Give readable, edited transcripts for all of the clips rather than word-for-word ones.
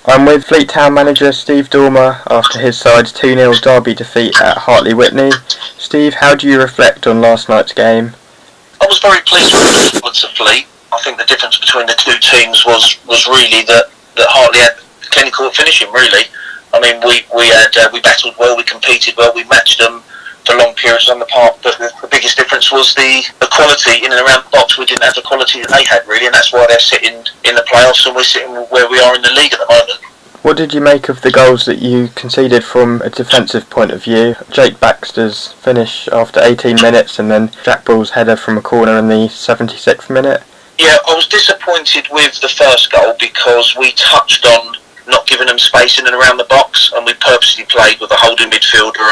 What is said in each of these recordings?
I'm with Fleet Town manager Steve Dormer after his side's 2-0 derby defeat at Hartley Wintney. Steve, how do you reflect on last night's game? I was very pleased with the performance of Fleet. I think the difference between the two teams was really that Hartley had clinical at finishing, really. I mean, we battled well, we competed well, we matched them for long periods on the park, but the biggest difference was the quality in and around the box. We didn't have the quality that they had, really, and that's why they're sitting in the playoffs and we're sitting where we are in the league at the moment. What did you make of the goals that you conceded from a defensive point of view? Jake Baxter's finish after 18 minutes and then Jack Ball's header from a corner in the 76th minute? Yeah, I was disappointed with the first goal because we touched on not giving them space in and around the box, and we purposely played with a holding midfielder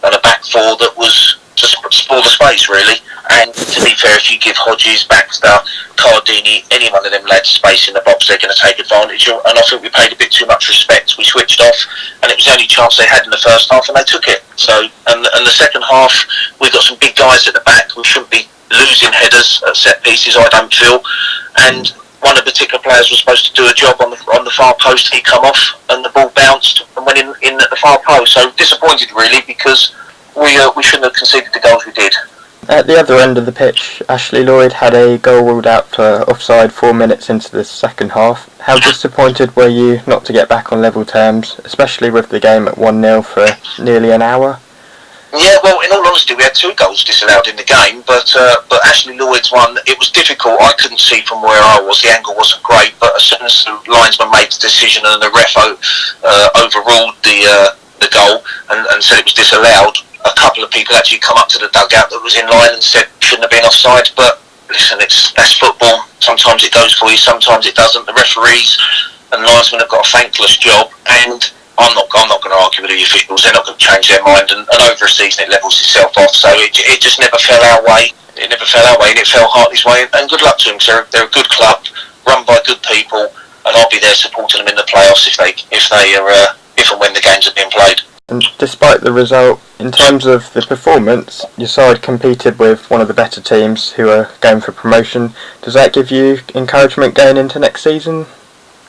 and a back four that was to spoil the space, really. And to be fair, if you give Hodges, Baxter, Cardini, any one of them lads space in the box, they're going to take advantage of. And I think we paid a bit too much respect. We switched off, and it was the only chance they had in the first half, and they took it. So, and the second half, we've got some big guys at the back. We shouldn't be losing headers at set pieces, I don't feel. And one of the particular players was supposed to do a job on the far post. He come off, and the ball bounced and went in at the far post. So disappointed, really, because we shouldn't have conceded the goals we did. At the other end of the pitch, Ashley Lloyd had a goal ruled out for offside 4 minutes into the second half. How disappointed were you not to get back on level terms, especially with the game at 1-0 for nearly an hour? Yeah, well, in all honesty, we had 2 goals disallowed in the game, but Ashley Lloyd's one, it was difficult. I couldn't see from where I was. The angle wasn't great, but as soon as the linesman made the decision and the ref overruled the goal and said it was disallowed, a couple of people actually come up to the dugout that was in line and said shouldn't have been offside. But listen, that's football. Sometimes it goes for you, sometimes it doesn't. The referees and linesmen have got a thankless job, and I'm not going to argue with the officials. They're not going to change their mind, and over a season it levels itself off. So it just never fell our way. It never fell our way, and it fell Hartley's way. And good luck to them, because they're a good club, run by good people, and I'll be there supporting them in the playoffs if and when the games are being played. And despite the result, in terms of the performance, your side competed with one of the better teams who are going for promotion. Does that give you encouragement going into next season?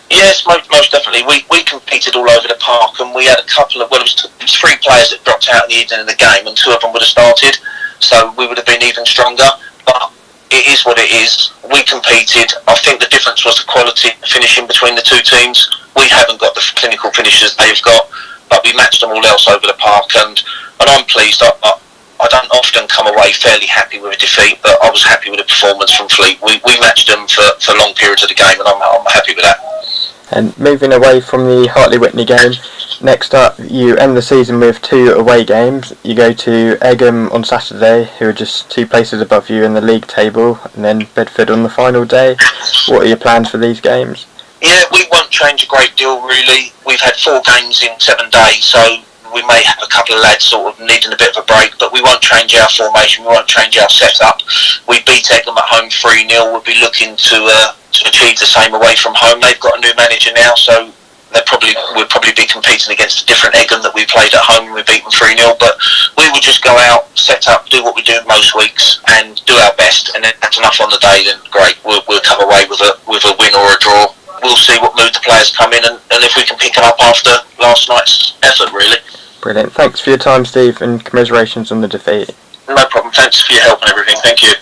Yes, most definitely. We competed all over the park, and we had a couple of, well, it was 3 players that dropped out in the evening of the game, and 2 of them would have started, so we would have been even stronger. But it is what it is. We competed. I think the difference was the quality finishing between the 2 teams. We haven't got the clinical finishes they've got, but we matched them all else over the park, and I'm pleased. I don't often come away fairly happy with a defeat, but I was happy with the performance from Fleet. We matched them for long periods of the game, and I'm happy with that. And moving away from the Hartley Wintney game, next up you end the season with 2 away games. You go to Egham on Saturday, who are just 2 places above you in the league table, and then Bedford on the final day. What are your plans for these games? Yeah, we won't change a great deal, really. We've had 4 games in 7 days, so we may have a couple of lads sort of needing a bit of a break, but we won't change our formation, we won't change our setup. We beat Egham at home 3-0. We'll be looking to achieve the same away from home. They've got a new manager now, so we'll probably be competing against a different Egham that we played at home and we beat them 3-0. But we will just go out, set up, do what we do most weeks, and do our best. And if that's enough on the day, then great. We'll come away with a win or a draw. We'll see what mood the players come in, and if we can pick it up after last night's effort, really. Brilliant. Thanks for your time, Steve, and commiserations on the defeat. No problem. Thanks for your help and everything. Thank you.